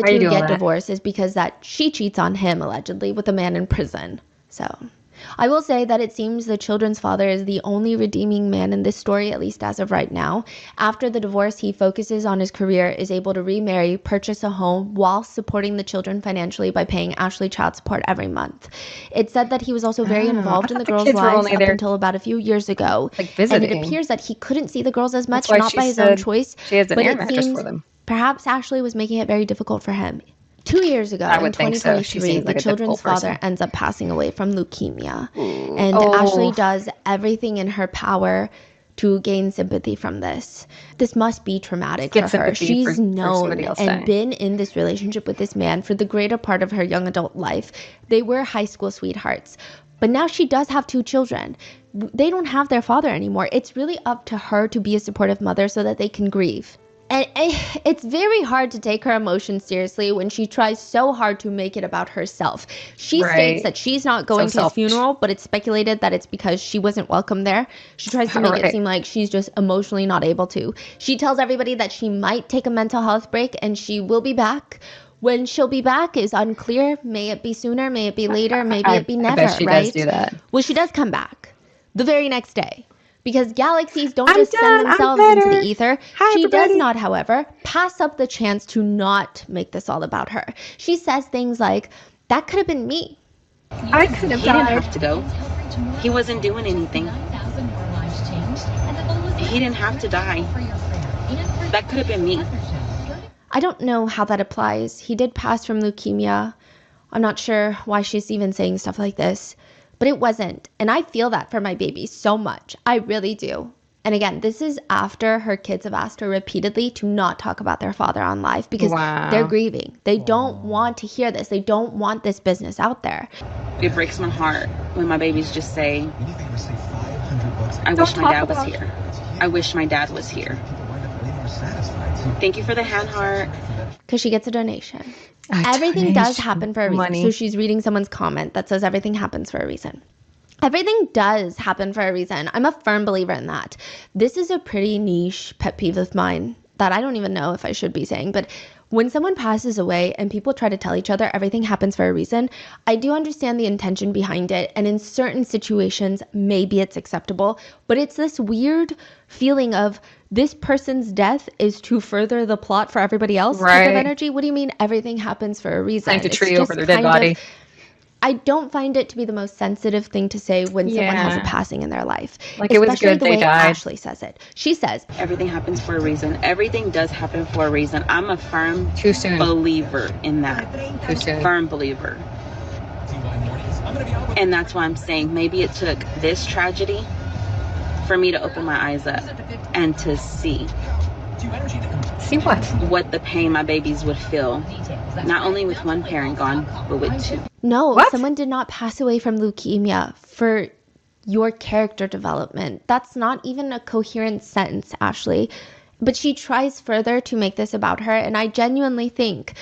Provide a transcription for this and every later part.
the Why are you two doing get that? divorced is because that she cheats on him allegedly with a man in prison. So I will say that it seems the children's father is the only redeeming man in this story, at least as of right now. After the divorce, he focuses on his career, is able to remarry, purchase a home while supporting the children financially by paying Ashley child support every month. It said that he was also very I involved in thought the the girls' kids were lives only up there until about a few years ago. like And it visiting. appears that he couldn't see the girls as That's much, why not she by his own said choice, she has an but air it mattress for seems them. perhaps Ashley was making it very difficult for him. 2 years ago, I in would think so. She 2023, seems the like a children's difficult father person. ends up passing away from leukemia. Ooh. And Ashley Oh, does everything in her power to gain sympathy from this. This must be traumatic for get her. sympathy She's for somebody known else and dying. been in this relationship with this man for the greater part of her young adult life. They were high school sweethearts. But now she does have 2 children. They don't have their father anymore. It's really up to her to be a supportive mother so that they can grieve. And it's very hard to take her emotions seriously when she tries so hard to make it about herself. She states Right. that she's not So going to his selfish. funeral, but it's speculated that it's because she wasn't welcome there. She tries to make it Right. seem like she's just emotionally not able to. She tells everybody that she might take a mental health break and she will be back. When she'll be back is unclear. May it be sooner, may it be later, maybe it be I bet never, she does do right? that. Well, she does come back the very next day. Because galaxies don't I'm just send done. I'm themselves into the better. ether. Hi, She does everybody. not, however, pass up the chance to not make this all about her. She says things like, that could have been me. I could have He didn't died. have to go. He wasn't doing anything. He didn't have to die. That could have been me. I don't know how that applies. He did pass from leukemia. I'm not sure why she's even saying stuff like this, but it wasn't. And I feel that for my baby so much. I really do. And again, this is after her kids have asked her repeatedly to not talk about their father on live because they're Wow. grieving. They don't want to hear this. They don't want this business out there. It breaks my heart when my babies just say, I Don't wish my talk dad was about here. I wish my dad was here. Thank you for the hand heart. Because she gets a donation. a Everything does donation. happen for a reason. Money. So she's reading someone's comment that says everything happens for a reason. Everything does happen for a reason. I'm a firm believer in that. This is a pretty niche pet peeve of mine that I don't even know if I should be saying, but when someone passes away and people try to tell each other everything happens for a reason, I do understand the intention behind it. And in certain situations, maybe it's acceptable, but it's this weird feeling of this person's death is to further the plot for everybody else type of Right. energy. What do you mean everything happens for a reason? Plant a It's tree over just their dead kind body. of, I don't find it to be the most sensitive thing to say when someone has a Yeah. passing in their life. Like, it was Especially good the they way died. Ashley says it. She says, Everything happens for a reason. Everything does happen for a reason. I'm a firm Too soon. believer in that. Too soon. Firm believer. And that's why I'm saying maybe it took this tragedy for me to open my eyes up and to see See what? the pain my babies would feel, not only with one parent gone, but with 2. no, What? someone did not pass away from leukemia for your character development. That's not even a coherent sentence, Ashley. But she tries further to make this about her, and I genuinely think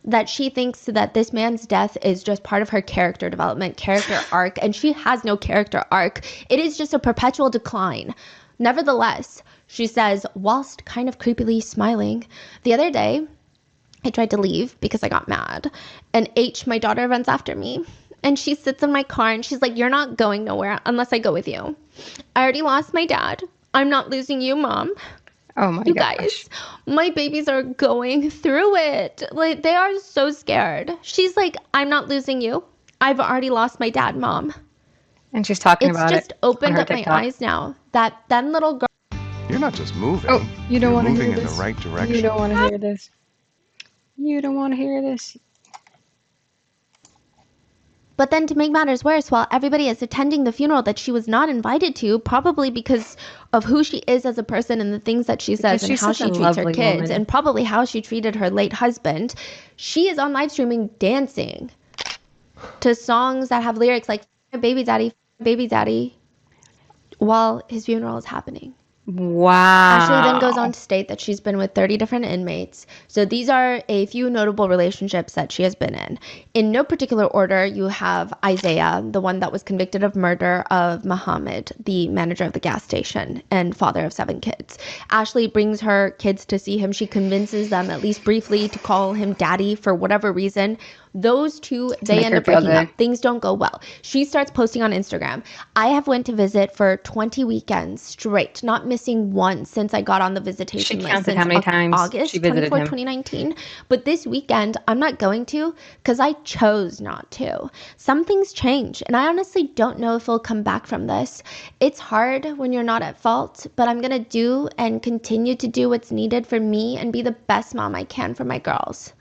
that she thinks that this man's death is just part of her character development, character arc, and she has no character arc. It is just a perpetual decline. Nevertheless, she says, whilst kind of creepily smiling, the other day, I tried to leave because I got mad, and H, my daughter, runs after me. And she sits in my car and she's like, you're not going nowhere unless I go with you. I already lost my dad. I'm not losing you, Mom. Oh my You gosh. guys, my babies are going through it. Like, they are so scared. She's like, I'm not losing you. I've already lost my dad, Mom. And she's talking It's about just it on opened her up my TikTok. eyes now. That little girl. You're not just moving. Oh, you don't You're want to moving hear in this. the right You direction. don't want to hear this. You don't want to hear this. But then to make matters worse, while everybody is attending the funeral that she was not invited to, probably because of who she is as a person and the things that she says Because and she's how such she a treats her lovely kids woman. and probably how she treated her late husband, she is on live streaming dancing to songs that have lyrics like baby daddy, while his funeral is happening. Wow. Ashley then goes on to state that she's been with 30 different inmates. So these are a few notable relationships that she has been in. In no particular order, you have Isaiah, the one that was convicted of murder of Muhammad, the manager of the gas station and father of 7 kids. Ashley brings her kids to see him. She convinces them, at least briefly, to call him daddy for whatever reason. Those two, they end up breaking up. Things don't go well. She starts posting on Instagram. I have went to visit for 20 weekends straight, not missing one since I got on the visitation list since how many times August she visited 24, him. 2019. But this weekend, I'm not going to because I chose not to. Some things change, and I honestly don't know if we'll come back from this. It's hard when you're not at fault, but I'm going to do and continue to do what's needed for me and be the best mom I can for my girls.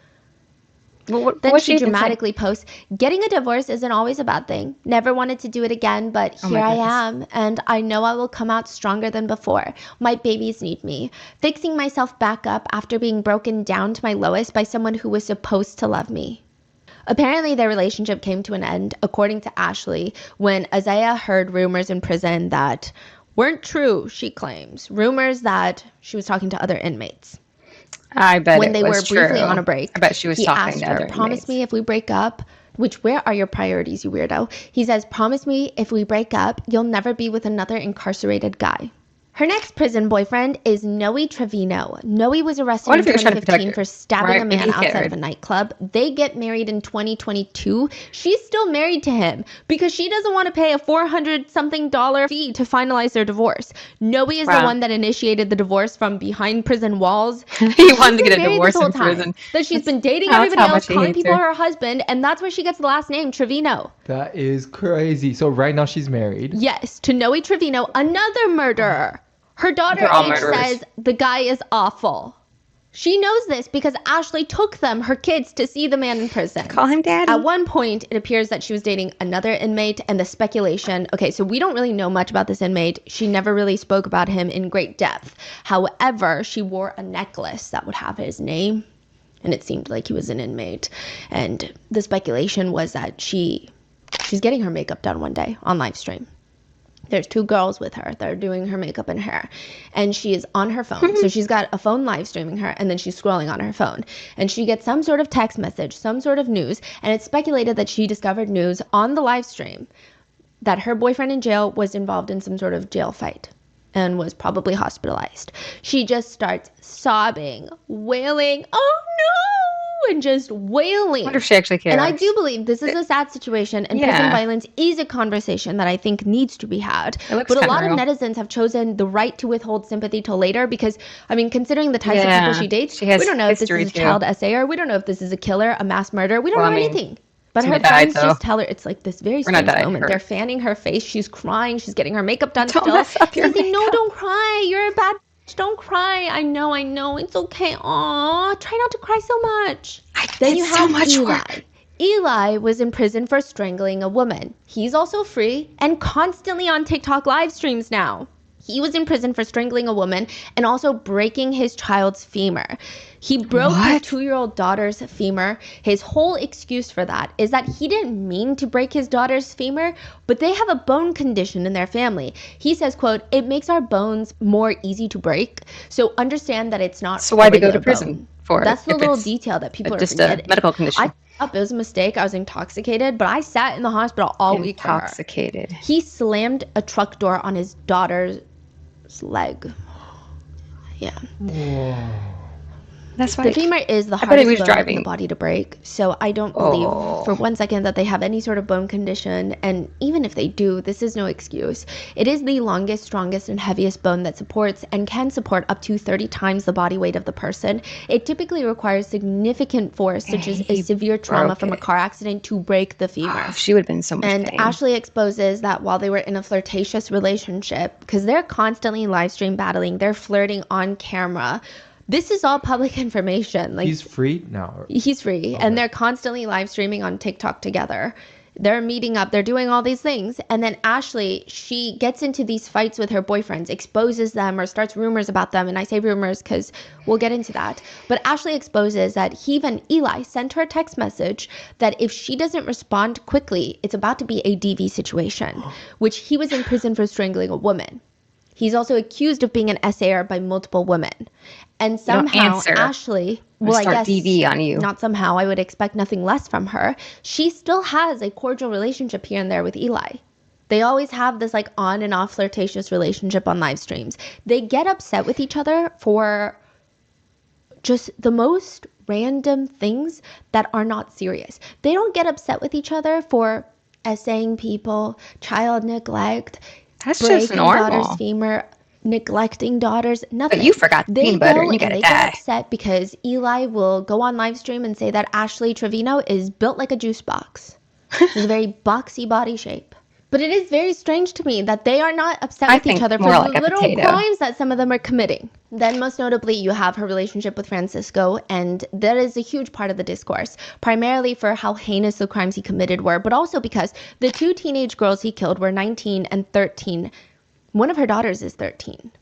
Then she dramatically posts, getting a divorce isn't always a bad thing. Never wanted to do it again, but here I am, and I know I will come out stronger than before. My babies need me. Fixing myself back up after being broken down to my lowest by someone who was supposed to love me. Apparently, their relationship came to an end, according to Ashley, when Isaiah heard rumors in prison that weren't true, she claims. Rumors that she was talking to other inmates. I bet when it they was were briefly true. on a break. I bet she was he talking asked to her, other promise inmates. me if we break up, which where are your priorities, you weirdo? He says, promise me if we break up, you'll never be with another incarcerated guy. Her next prison boyfriend is Noe Trevino. Noe was arrested in 2015 for stabbing a man outside of a nightclub. They get married in 2022. She's still married to him because she doesn't want to pay a $400-something fee to finalize their divorce. Noe is the one that initiated the divorce from behind prison walls. He wanted to get a divorce in prison. That she's been dating everybody else, calling people her husband, and that's where she gets the last name, Trevino. That is crazy. So right now she's married. Yes, to Noe Trevino, another murderer. Her daughter Age says the guy is awful. She knows this because Ashley took them, her kids, to see the man in prison. Call him daddy. At one point, it appears that she was dating another inmate, and the speculation... Okay, so we don't really know much about this inmate. She never really spoke about him in great depth. However, she wore a necklace that would have his name, and it seemed like he was an inmate. And the speculation was that she's getting her makeup done one day on live stream. There's 2 girls with her that are doing her makeup and hair, and she is on her phone. So she's got a phone live streaming her, and then she's scrolling on her phone, and she gets some sort of text message, some sort of news, and it's speculated that she discovered news on the live stream that her boyfriend in jail was involved in some sort of jail fight and was probably hospitalized. She just starts sobbing, wailing, oh no, and just wailing. I wonder if she actually cares. And I do believe this is a sad situation, and prison violence is a conversation that I think needs to be had. But a lot of netizens have chosen the right to withhold sympathy till later because, I mean, considering the types of people she dates, we don't know if this is a child SAer, we don't know if this is a killer, a mass murderer, we don't know anything. But her friends just tell her, it's like this very strange moment. They're fanning her face, she's crying, she's getting her makeup done still. Saying, no, don't cry, you're a bad bitch, don't cry. I know, it's okay. Aw, try not to cry so much. Then you have Eli. Eli was in prison for strangling a woman. He's also free and constantly on TikTok live streams now. He was in prison for strangling a woman and also breaking his child's femur. He broke his 2-year-old daughter's femur. His whole excuse for that is that he didn't mean to break his daughter's femur, but they have a bone condition in their family. He says, quote, it makes our bones more easy to break. So understand that it's not so why they go to prison for? That's the little detail that people are forgetting. Just a medical condition. I thought it was a mistake. I was intoxicated, but I sat in the hospital all week for her. Intoxicated. He slammed a truck door on his daughter's leg. Yeah. Whoa. That's why the femur is the hardest bone in the body to break. So I don't believe for one second that they have any sort of bone condition. And even if they do, this is no excuse. It is the longest, strongest, and heaviest bone that supports and can support up to 30 times the body weight of the person. It typically requires significant force, such as a severe trauma from a car accident, to break the femur. She would have been so much pain. And Ashley exposes that while they were in a flirtatious relationship, because they're constantly live stream battling, they're flirting on camera. This is all public information. Like, he's free now? He's free. Okay. And they're constantly live streaming on TikTok together. They're meeting up. They're doing all these things. And then Ashley, she gets into these fights with her boyfriends, exposes them or starts rumors about them. And I say rumors because we'll get into that. But Ashley exposes that even Eli sent her a text message that if she doesn't respond quickly, it's about to be a DV situation, which he was in prison for strangling a woman. He's also accused of being an SAR by multiple women. And somehow answer. Ashley, We'll well, I start guess DV on you. not somehow, I would expect nothing less from her. She still has a cordial relationship here and there with Eli. They always have this like on and off flirtatious relationship on live streams. They get upset with each other for just the most random things that are not serious. They don't get upset with each other for essaying people, child neglect, That's just breaking normal. daughter's femur, neglecting daughters, nothing. But you forgot the They peanut butter go and you gotta they die. get upset because Eli will go on live stream and say that Ashley Trevino is built like a juice box. She's a very boxy body shape. But it is very strange to me that they are not upset I with each think other for more the like a little potato. crimes that some of them are committing. Then most notably, you have her relationship with Francisco, and that is a huge part of the discourse, primarily for how heinous the crimes he committed were, but also because the two teenage girls he killed were 19 and 13. One of her daughters is 13.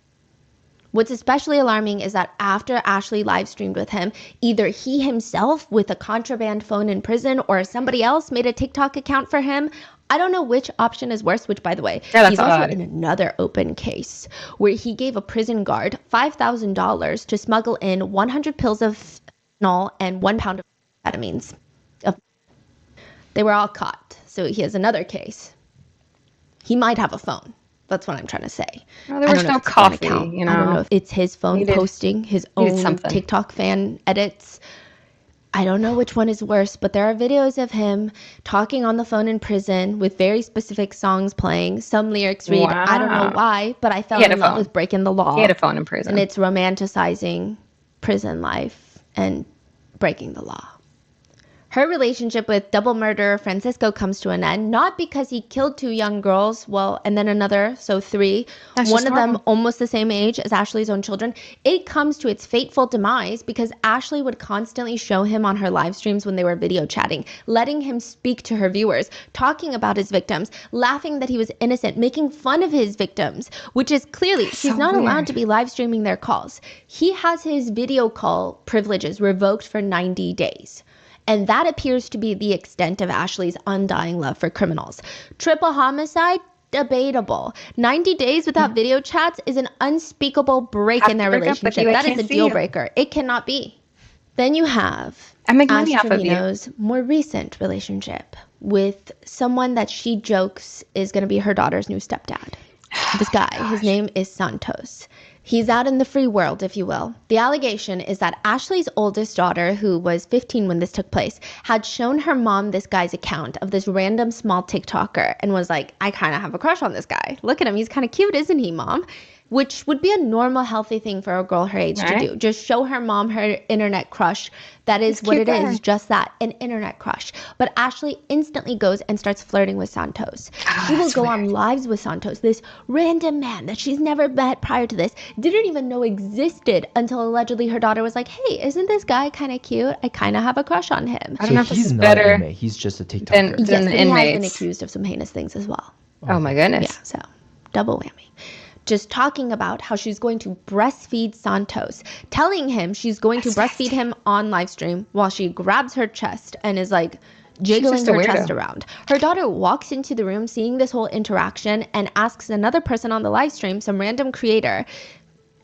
What's especially alarming is that after Ashley live streamed with him, either he himself with a contraband phone in prison or somebody else made a TikTok account for him. I don't know which option is worse, which, by the way, Yeah, that's he's also odd. in another open case where he gave a prison guard $5,000 to smuggle in 100 pills of fentanyl and 1 pound of amphetamines. They were all caught. So he has another case. He might have a phone. That's what I'm trying to say. Well, there I was don't know no if it's a phone coffee, account. you know. I don't know if it's his phone Needed- posting his needed own something. TikTok fan edits. I don't know which one is worse, but there are videos of him talking on the phone in prison with very specific songs playing. Some lyrics read, I don't know Wow. why, but I fell had in a love phone. with breaking the law. He had a phone in prison. And it's romanticizing prison life and breaking the law. Her relationship with double murderer Francisco comes to an end, not because he killed 2 young girls, well, and then another, so 3, That's one just of them normal. almost the same age as Ashley's own children. It comes to its fateful demise because Ashley would constantly show him on her live streams when they were video chatting, letting him speak to her viewers, talking about his victims, laughing that he was innocent, making fun of his victims, which is clearly, she's so not allowed weird. to be live streaming their calls. He has his video call privileges revoked for 90 days. And that appears to be the extent of Ashley's undying love for criminals. Triple homicide? Debatable. 90 days without video chats is an unspeakable break Have in to their break up with relationship. you. I That is can't a see deal you. breaker. It cannot be. Then you have I make Ash money off of you. Trevino's more recent relationship with someone that she jokes is going to be her daughter's new stepdad. This guy, his name is Santos. He's out in the free world, if you will. The allegation is that Ashley's oldest daughter, who was 15 when this took place, had shown her mom this guy's account of this random small TikToker and was like, I kind of have a crush on this guy. Look at him. He's kind of cute, isn't he, Mom? Which would be a normal, healthy thing for a girl her age to Right. do. Just show her mom her internet crush. That is what cute it guy. is, just that, an internet crush. But Ashley instantly goes and starts flirting with Santos. She will that's go on lives with Santos, this random man that she's never met prior to this, didn't even know existed until allegedly her daughter was like, hey, isn't this guy kind of cute? I kind of have a crush on him. I don't know if this he's is not better an inmate. He's just a TikToker. than Yes, the but he has been inmates. accused of some heinous things as well. Oh my goodness. Yeah, so double whammy. Just talking about how she's going to breastfeed Santos, telling him she's going to breastfeed him on live stream while she grabs her chest and is like jiggling just a her weirdo. chest around. Her daughter walks into the room seeing this whole interaction and asks another person on the live stream, some random creator,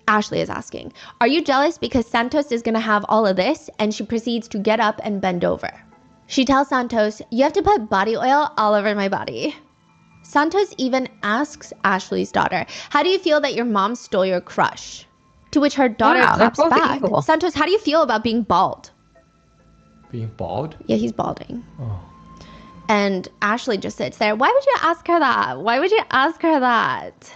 Ashley is asking, are you jealous because Santos is going to have all of this? And she proceeds to get up and bend over. She tells Santos, you have to put body oil all over my body. Santos even asks Ashley's daughter, how do you feel that your mom stole your crush? To which her daughter Wow, they're claps both back, evil. Santos, how do you feel about being bald? Being bald? Yeah, he's balding. Oh. And Ashley just sits there. Why would you ask her that? Why would you ask her that?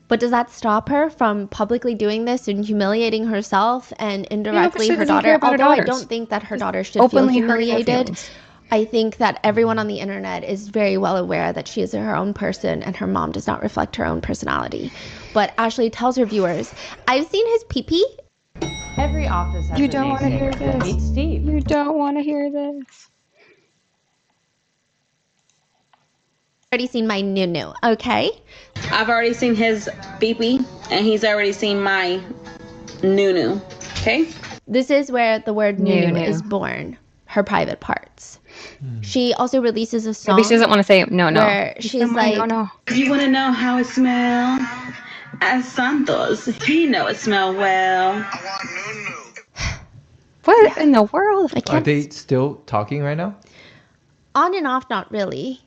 But does that stop her from publicly doing this and humiliating herself and indirectly she her doesn't care daughter? about her Although I daughters. don't think that her daughter should feel Openly hurting her humiliated. feelings. I think that everyone on the internet is very well aware that she is her own person and her mom does not reflect her own personality. But Ashley tells her viewers, I've seen his pee-pee. Every office has You a don't want to hear naysayer. this. Meet Steve. You don't want to hear this. Already seen my new, okay? I've already seen his beepee, and he's already seen my nunu. Okay? This is where the word nunu Nunu. is born, her private parts. She also releases a song Maybe she doesn't want to say no. where You she's don't wanna- like, no. You want to know how it smells? As Santos, you know it smell well. What in the world? I Are can't. they still talking right now? On and off, not really.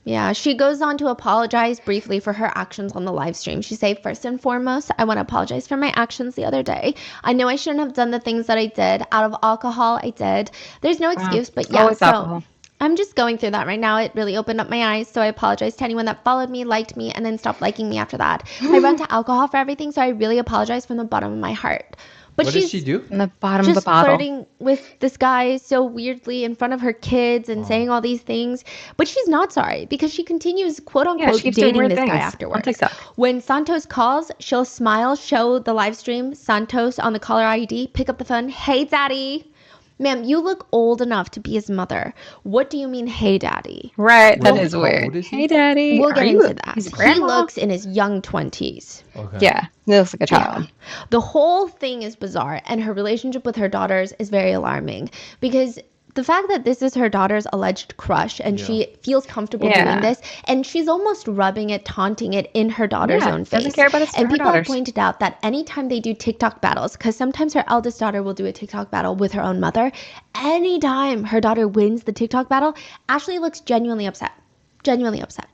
Yeah, she goes on to apologize briefly for her actions on the live stream. She said, first and foremost, I want to apologize for my actions the other day. I know I shouldn't have done the things that I did. Out of alcohol, I did. There's no excuse, but yeah. Always So alcohol. I'm just going through that right now. It really opened up my eyes. So I apologize to anyone that followed me, liked me, and then stopped liking me after that. I run to alcohol for everything, so I really apologize from the bottom of my heart. But What she's does she do? From the bottom of the just bottle. flirting with this guy so weirdly in front of her kids and saying all these things. But she's not sorry because she continues, quote Yeah, unquote, she keeps doing dating weird this guy things on afterwards. TikTok. When Santos calls, she'll smile, show the live stream, Santos on the caller ID, pick up the phone. Hey, daddy. Ma'am, you look old enough to be his mother. What do you mean, hey, daddy? Right, that Well, is how weird. old is he? Hey, daddy. We'll are get you into that. his He grandma? looks in his young 20s. Okay. Yeah, he looks like a child. The whole thing is bizarre, and her relationship with her daughters is very alarming because the fact that this is her daughter's alleged crush and she feels comfortable doing this, and she's almost rubbing it, taunting it in her daughter's own face. Doesn't care about And her people have daughters. pointed out that anytime they do TikTok battles, because sometimes her eldest daughter will do a TikTok battle with her own mother, anytime her daughter wins the TikTok battle, Ashley looks genuinely upset. Genuinely upset.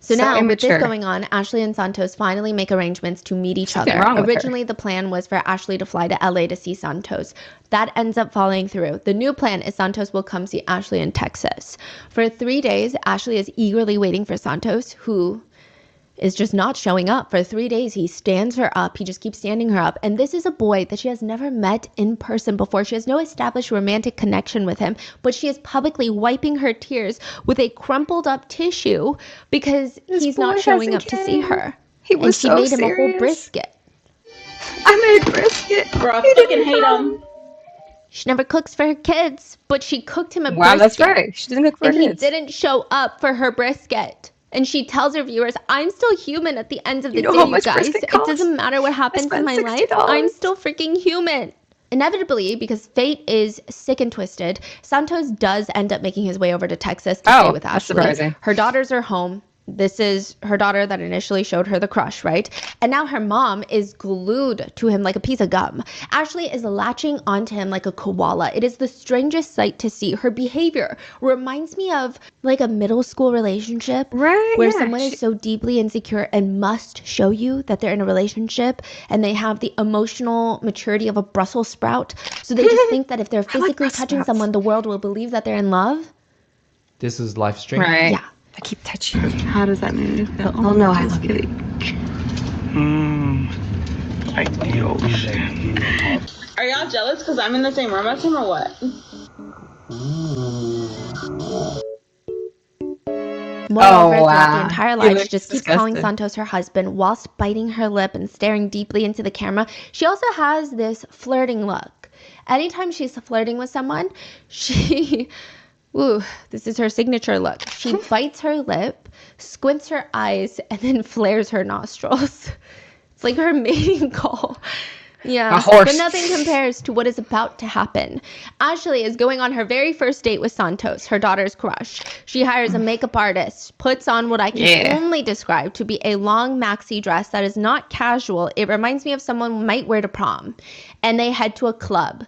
So now, immature. with this going on, Ashley and Santos finally make arrangements to meet each Something other. wrong with her. Originally, the plan was for Ashley to fly to LA to see Santos. That ends up falling through. The new plan is Santos will come see Ashley in Texas. For 3 days, Ashley is eagerly waiting for Santos, who is just not showing up. For 3 days, he stands her up. He just keeps standing her up. And this is a boy that she has never met in person before. She has no established romantic connection with him, but she is publicly wiping her tears with a crumpled up tissue because This he's boy not showing up hasn't to see came. her. He And was she so made him a whole serious. brisket. I made brisket. Bro, I fucking hate him. She never cooks for her kids, but she cooked him a Wow, brisket. that's right. She doesn't cook for And he kids. didn't show up for her brisket. And she tells her viewers, I'm still human at the end of the You know day, how you much guys. brisket It costs? doesn't matter what happens in spent my life. $60. I'm still freaking human. Inevitably, because fate is sick and twisted, Santos does end up making his way over to Texas to stay with that's Ashley. surprising. Her daughters are home. This is her daughter that initially showed her the crush, right? And now her mom is glued to him like a piece of gum. Ashley is latching onto him like a koala. It is the strangest sight to see. Her behavior reminds me of like a middle school relationship Right, where yeah, someone she- is so deeply insecure and must show you that they're in a relationship and they have the emotional maturity of a Brussels sprout. So they just think that if they're physically Brussels touching sprouts. someone, the world will believe that they're in love. This is live stream. Right. Yeah. I keep touching you. How does that move? They'll know I love you. Are y'all jealous because I'm in the same room as him or what? Moreover, throughout wow. the entire He life, she looks just keeps calling disgusted. Santos her husband whilst biting her lip and staring deeply into the camera. She also has this flirting look. Anytime she's flirting with someone, she... Ooh, this is her signature look. She bites her lip, squints her eyes, and then flares her nostrils. It's like her mating call. Yeah, A horse. but nothing compares to what is about to happen. Ashley is going on her very first date with Santos, her daughter's crush. She hires a makeup artist, puts on what I can only describe to be a long maxi dress that is not casual. It reminds me of someone might wear to prom. And they head to a club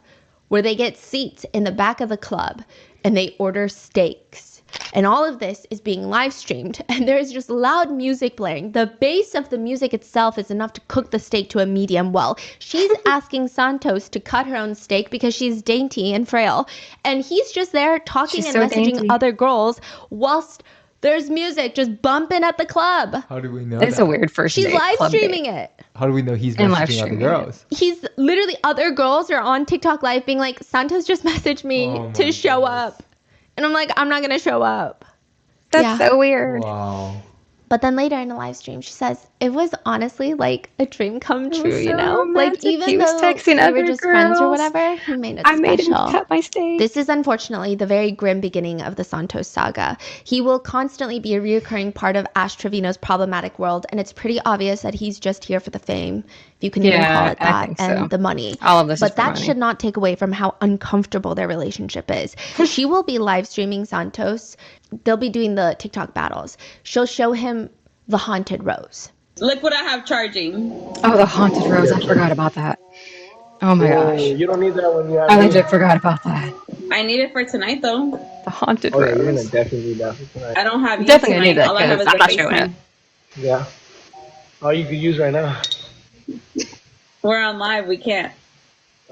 where they get seats in the back of the club and they order steaks. And all of this is being live streamed, and there's just loud music blaring. The bass of the music itself is enough to cook the steak to a medium well. She's asking Santos to cut her own steak because she's dainty and frail. And he's just there talking She's and so messaging dainty. other girls whilst there's music just bumping at the club. How do we know It's that? a weird first She's date. live club date. streaming it. How do we know he's And live messaging other streaming girls? He's literally, other girls are on TikTok live being like, Santos just messaged me Oh my to show goodness. up. And I'm like, I'm not going to show up. That's Yeah. so weird. Wow. But then later in the live stream, she says, it was honestly like a dream come true, was you so know? romantic. Like, even He was though texting we were other just friends or girls. whatever, he made it I made him special. cut my steak. This is unfortunately the very grim beginning of the Santos saga. He will constantly be a reoccurring part of Ash Trevino's problematic world, and it's pretty obvious that he's just here for the fame, if you can even Yeah, call it I that, think and so. the money. All of this is But for that money. should not take away from how uncomfortable their relationship is. She will be live streaming Santos. They'll be doing the TikTok battles. She'll show him the haunted rose. Look what I have charging. Oh, the haunted rose. I forgot about that. Oh my Whoa, gosh. you don't need that when you have I me. legit forgot about that. I need it for tonight though. The haunted Oh yeah, you're gonna rose. definitely need that for tonight. I don't have I'm you definitely gonna need tonight. that All I have because is I'm the not showing FaceTime. up. Yeah. Oh, you could use right now. We're on live. We can't.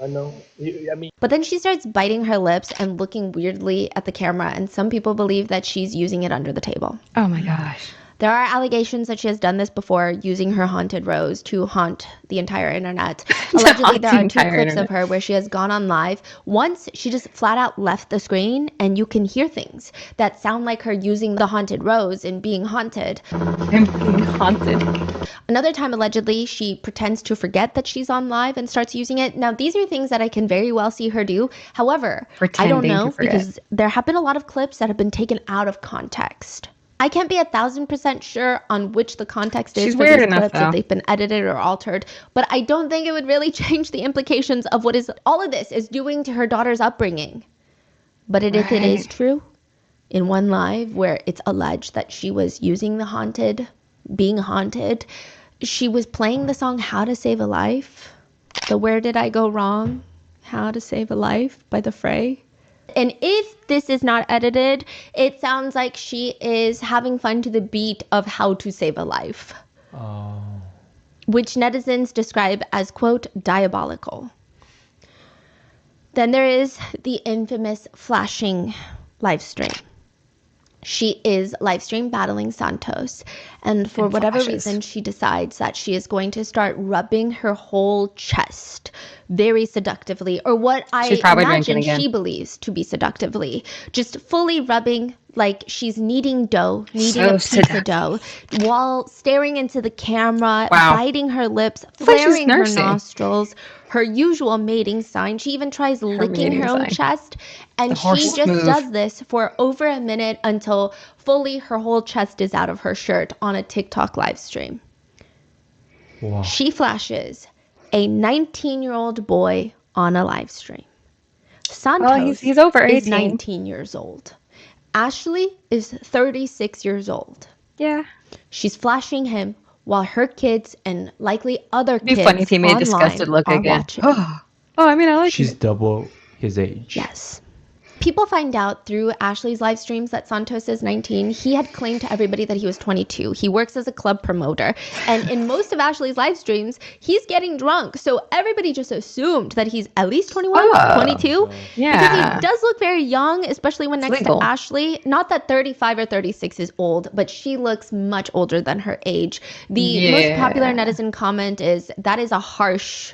I know. I mean, But then she starts biting her lips and looking weirdly at the camera, and some people believe that she's using it under the table. Oh my gosh. There are allegations that she has done this before, using her haunted rose to haunt the entire internet. Allegedly, there are two clips of her where she has gone on live. Once, she just flat out left the screen, and you can hear things that sound like her using the haunted rose and being haunted. I'm being haunted. Another time, allegedly, she pretends to forget that she's on live and starts using it. Now, these are things that I can very well see her do. However, I don't Pretending to know forget. because there have been a lot of clips that have been taken out of context. I can't be 1,000% sure on which the context is She's for weird these enough, clips, though. if they've been edited or altered, but I don't think it would really change the implications of what is all of this is doing to her daughter's upbringing. But if it is Right. true, in one live where it's alleged that she was using the haunted, being haunted, she was playing the song How to Save a Life, the Where Did I Go Wrong? How to Save a Life by The Fray. And if this is not edited, it sounds like she is having fun to the beat of How to Save a Life, Oh. which netizens describe as, quote, diabolical. Then there is the infamous flashing live stream. She is live stream battling Santos, and for And whatever flashes. reason, she decides that she is going to start rubbing her whole chest very seductively, or what I She's probably imagine drinking again. she believes to be seductively. Just fully rubbing like she's kneading dough, kneading So a pizza seductive. dough, while staring into the camera, Wow. biting her lips, It's like she's flaring her nursing. nostrils, her usual mating sign. She even tries licking mating her own sign. chest, and The she horse just move. does this for over a minute until fully her whole chest is out of her shirt on a TikTok live stream. Wow. She flashes a 19-year-old boy on a live stream. Santos Well, he's over is 18. 19 years old. Ashley is 36 years old. Yeah. She's flashing him while her kids and likely other It'd be kids funny if he made a online disgusted look are again. watching. Oh, I mean, I like She's it. double his age. Yes. People find out through Ashley's live streams that Santos is 19. He had claimed to everybody that he was 22. He works as a club promoter. And in most of Ashley's live streams, he's getting drunk. So everybody just assumed that he's at least 21, Oh. 22. Because Yeah. he does look very young, especially when It's next legal. to Ashley. Not that 35 or 36 is old, but she looks much older than her age. The most popular Yeah. netizen comment is, that is a harsh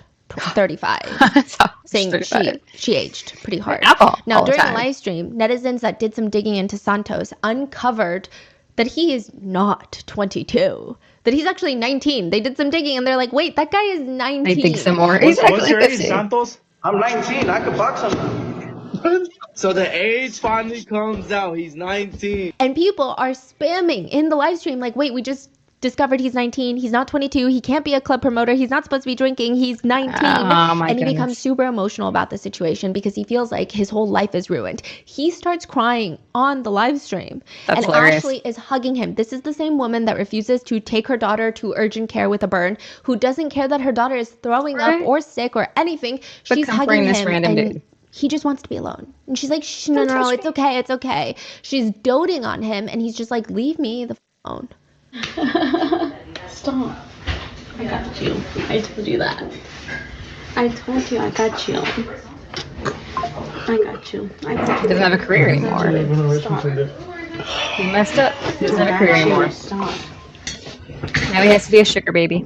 35. So, Saying 35. she aged pretty hard. Alcohol Now, all the during the time. live stream, netizens that did some digging into Santos uncovered that he is not 22, that he's actually 19. They did some digging and they're like, wait, that guy is 19. They think some more. He's What's actually your age, 50. Santos? I'm 19. I could box him. So the age finally comes out. He's 19. And people are spamming in the live stream like, wait, we just discovered he's 19. He's not 22. He can't be a club promoter. He's not supposed to be drinking. He's 19. Oh, my And he goodness. becomes super emotional about the situation because he feels like his whole life is ruined. He starts crying on the live stream. That's and hilarious. Ashley is hugging him. This is the same woman that refuses to take her daughter to urgent care with a burn, who doesn't care that her daughter is throwing Right. up or sick or anything. But She's comforting hugging this him random and dude. he just wants to be alone. And she's like, Shh, no, Don't no, touch it's okay, it's okay. She's doting on him and he's just like, leave me the phone. Stop. I got you. I told you that. I told you I got you. I got you. I got He you. doesn't have a career anymore. He messed up. He doesn't have a career anymore. Stop. Now he has to be a sugar baby.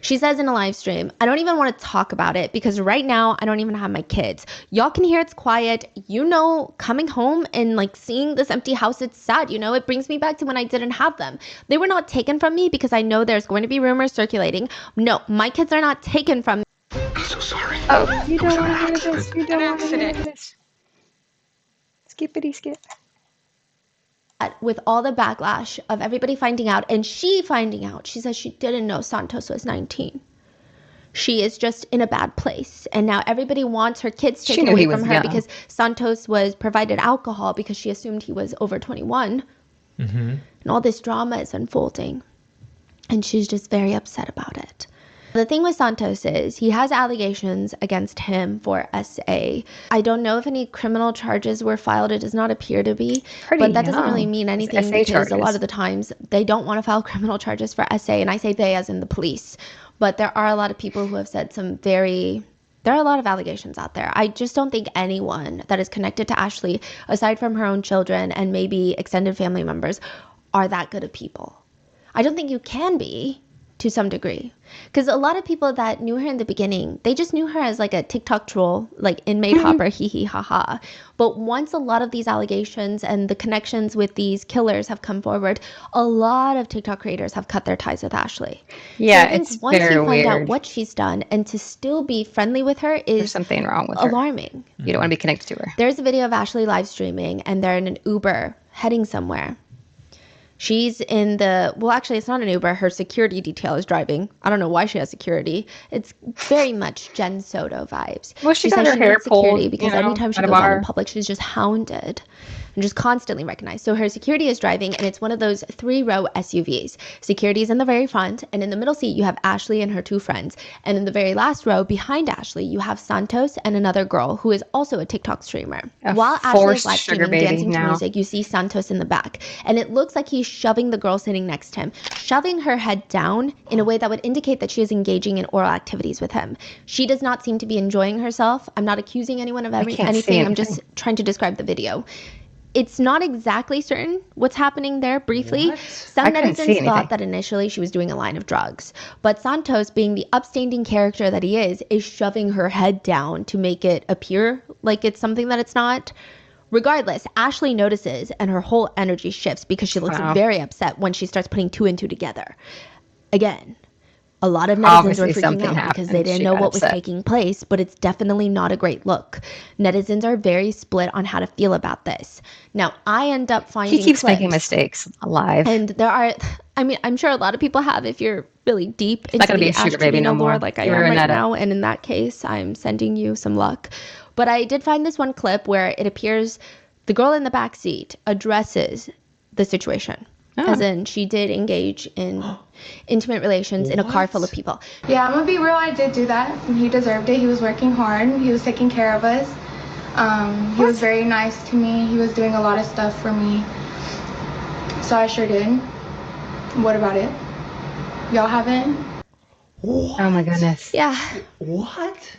She says in a live stream, I don't even want to talk about it because right now I don't even have my kids. Y'all can hear it's quiet. You know, coming home and like seeing this empty house, it's sad. You know, it brings me back to when I didn't have them. They were not taken from me because I know there's going to be rumors circulating. No, my kids are not taken from me. Oh, you don't want to hear this. You don't want to hear this. Skippity skip. With all the backlash of everybody finding out and she finding out, she says she didn't know Santos was 19. She is just in a bad place. And now everybody wants her kids She taken knew away he from was her young. because Santos was provided alcohol because she assumed he was over 21. Mm-hmm. And all this drama is unfolding. And she's just very upset about it. The thing with Santos is he has allegations against him for SA. I don't know if any criminal charges were filed. It does not appear to be. But that doesn't really mean anything SA because charges. a lot of the times they don't want to file criminal charges for SA. And I say they as in the police. But there are a lot of people who have said there are a lot of allegations out there. I just don't think anyone that is connected to Ashley, aside from her own children and maybe extended family members, are that good of people. I don't think you can be to some degree. Because a lot of people that knew her in the beginning, they just knew her as like a TikTok troll, like inmate hopper, hee hee ha ha. But once a lot of these allegations and the connections with these killers have come forward, a lot of TikTok creators have cut their ties with Ashley. Yeah, so I think it's once very you find out weird. what she's done and to still be friendly with her There's is something wrong with her. alarming. You don't want to be connected to her. There's a video of Ashley live streaming and they're in an Uber heading somewhere. She's in the, well, actually, it's not an Uber. Her security detail is driving. I don't know why she has security. It's very much Jen Soto vibes. Well, she got says her hair needs security pulled, because you know, anytime she at a goes out bar. in public, she's just hounded and just constantly recognized. So her security is driving, and it's one of those 3-row SUVs. Security is in the very front, and in the middle seat, you have Ashley and her 2 friends. And in the very last row, behind Ashley, you have Santos and another girl who is also a TikTok streamer. While Ashley is forced live sugar streaming, baby dancing to now. music, you see Santos in the back. And it looks like he's shoving the girl sitting next to him, shoving her head down in a way that would indicate that she is engaging in oral activities with him. She does not seem to be enjoying herself. I'm not accusing anyone of can't see anything. I'm anything. just trying to describe the video. It's not exactly certain what's happening there briefly. Some I couldn't see netizens anything. thought that initially she was doing a line of drugs. But Santos, being the upstanding character that he is shoving her head down to make it appear like it's something that it's not. Regardless, Ashley notices and her whole energy shifts because she looks Wow. very upset when she starts putting 2 and 2 together. Again, a lot of netizens Obviously were freaking something out because they happened. didn't She know got what was upset. taking place, but it's definitely not a great look. Netizens are very split on how to feel about this. Now, I end up finding He keeps making clips, mistakes live. and there are, I mean, I'm sure a lot of people have if you're really deep not into gonna be the a sugar Ash baby no Trevino lore more. like I You am ruined right that. now, and in that case, I'm sending you some luck. But I did find this one clip where it appears the girl in the back seat addresses the situation. As in, she did engage in intimate relations in a car full of people. Yeah, I'm gonna be real. I did do that. He deserved it. He was working hard. He was taking care of us. He was very nice to me. He was doing a lot of stuff for me. So I sure did. What about it? Y'all haven't? Oh my goodness. Yeah. What?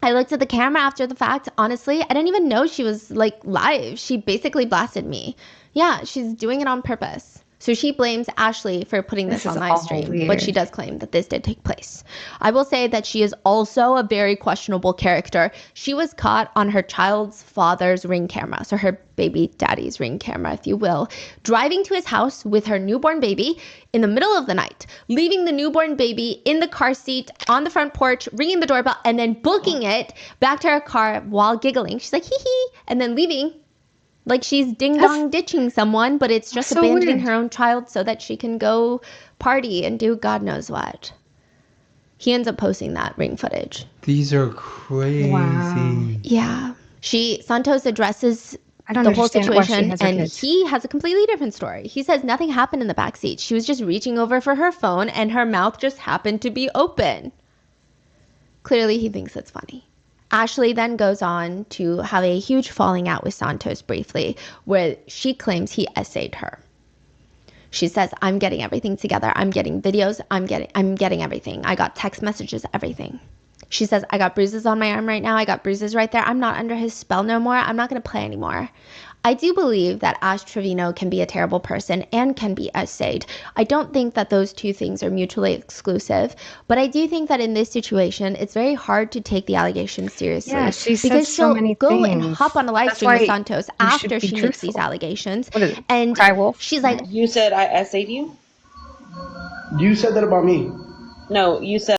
I looked at the camera after the fact. Honestly, I didn't even know she was like live. She basically blasted me. Yeah, she's doing it on purpose. So she blames Ashley for putting this This on is live all stream, weird. but she does claim that this did take place. I will say that she is also a very questionable character. She was caught on her child's father's Ring camera, so her baby daddy's Ring camera, if you will, driving to his house with her newborn baby in the middle of the night, leaving the newborn baby in the car seat on the front porch, ringing the doorbell, and then booking it back to her car while giggling. She's like, hee hee, and then leaving. Like she's ding-dong ditching someone, but it's just so abandoning weird. her own child so that she can go party and do God knows what. He ends up posting that Ring footage. These are crazy. Wow. Yeah. Santos addresses I don't the whole understand why she situation, has her and kids. he has a completely different story. He says nothing happened in the backseat. She was just reaching over for her phone, and her mouth just happened to be open. Clearly, he thinks it's funny. Ashley then goes on to have a huge falling out with Santos briefly, where she claims he essayed her. She says, I'm getting everything together. I'm getting videos. I'm getting everything. I got text messages, everything. She says, I got bruises on my arm right now. I got bruises right there. I'm not under his spell no more. I'm not going to play anymore. I do believe that Ash Trevino can be a terrible person and can be essayed. I don't think that those two things are mutually exclusive, but I do think that in this situation, it's very hard to take the allegations seriously. Yeah, she says because so she'll many go and things. hop on a live That's stream with why Santos you should after be she makes these truthful. allegations. What is it? And Cry wolf? she's like, You said I essayed you? You said that about me. No, you said